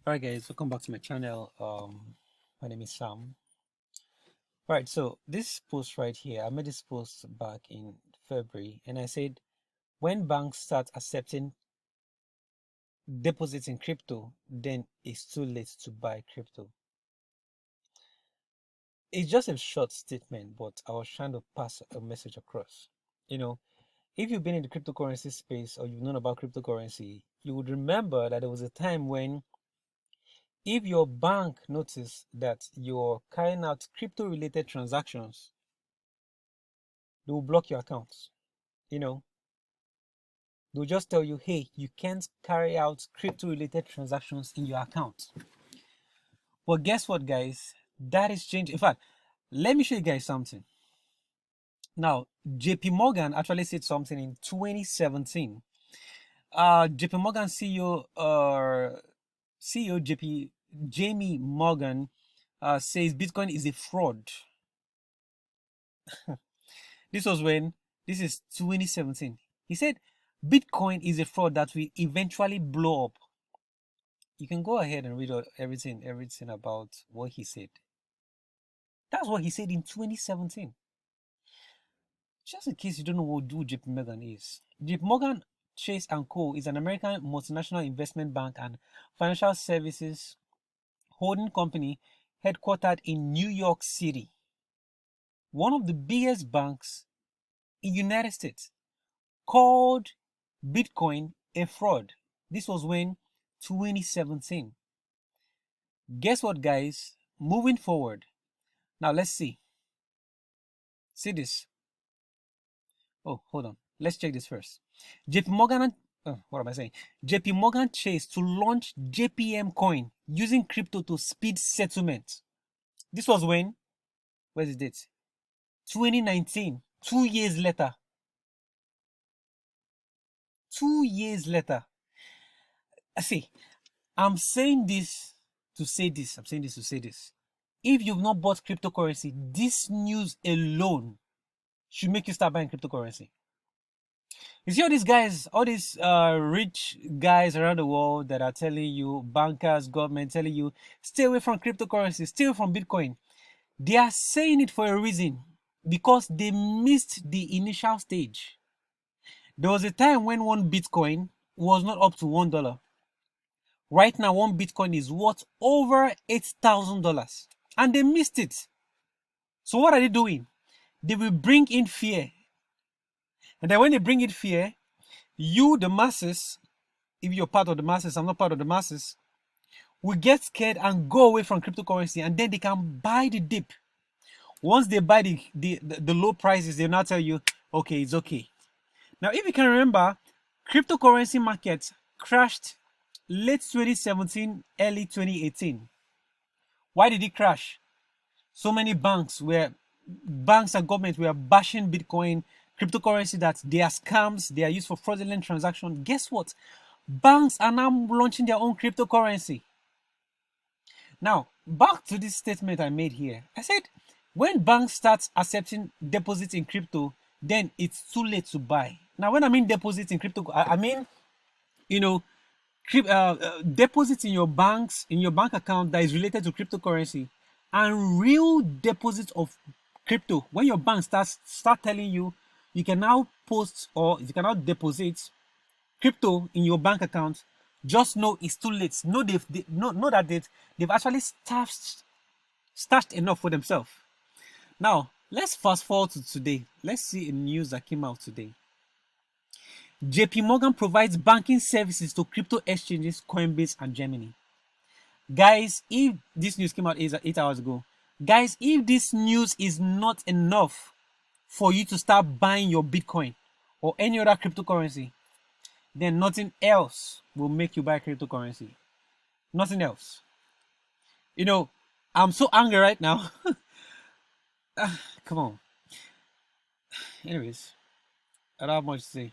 Alright guys, welcome back to my channel. My name is Sam. Right, so this post right here, I made this post back in February and I said when banks start accepting deposits in crypto, then it's too late to buy crypto. It's just a short statement, but I was trying to pass a message across. You know, if you've been in the cryptocurrency space or you've known about cryptocurrency, you would remember that there was a time when if your bank noticed that you're carrying out crypto related transactions, they will block your accounts. You know, they'll just tell you, hey, you can't carry out crypto related transactions in your account. But guess what, guys? That is changing. In fact, let me show you guys something. Now, JPMorgan actually said something in 2017. JPMorgan CEO Jamie Morgan says Bitcoin is a fraud. This is 2017. He said Bitcoin is a fraud that will eventually blow up. You can go ahead and read everything about what he said. That's what he said in 2017. Just in case you don't know what JP Morgan is. JP Morgan Chase and Co. is an American multinational investment bank and financial services holding company headquartered in New York City. One of the biggest banks in the United States called Bitcoin a fraud. This was when 2017. Guess what, guys? Moving forward. Now let's see. See this. Oh, hold on. Let's check this first. JP Morgan, what am I saying? JP Morgan Chase to launch JPM coin using crypto to speed settlement. This was when? Where's the date? 2019. 2 years later. 2 years later. See, I'm saying this to say this. I'm saying this to say this. If you've not bought cryptocurrency, this news alone should make you start buying cryptocurrency. You see all these guys, all these rich guys around the world that are telling you, bankers, government telling you, stay away from cryptocurrency, stay away from Bitcoin. They are saying it for a reason, because they missed the initial stage. There was a time when one Bitcoin was not up to $1. Right now, one Bitcoin is worth over $8,000, and they missed it. So what are they doing? They will bring in fear. And then when they bring in fear, you, the masses, if you're part of the masses, I'm not part of the masses, will get scared and go away from cryptocurrency, and then they can buy the dip. Once they buy the low prices, they'll now tell you, okay, it's okay. Now, if you can remember, cryptocurrency markets crashed late 2017, early 2018. Why did it crash? So many banks and government were bashing Bitcoin, cryptocurrency, that they are scams, they are used for fraudulent transactions. Guess what? Banks are now launching their own cryptocurrency. Now, back to this statement I made here. I said, when banks start accepting deposits in crypto, then it's too late to buy. Now, when I mean deposits in crypto, I mean, you know, deposits in your bank account that is related to cryptocurrency, and real deposits of crypto. When your bank start telling you you can now post or you can now deposit crypto in your bank account, just know it's too late. Know that they've actually stashed enough for themselves. Now let's fast forward to today. Let's see a news that came out today. JP Morgan provides banking services to crypto exchanges Coinbase and Gemini. Guys, if this news came out 8 hours ago, guys, if this news is not enough for you to start buying your Bitcoin or any other cryptocurrency, then nothing else will make you buy cryptocurrency. Nothing else. You know, I'm so angry right now. Come on. Anyways, I don't have much to say.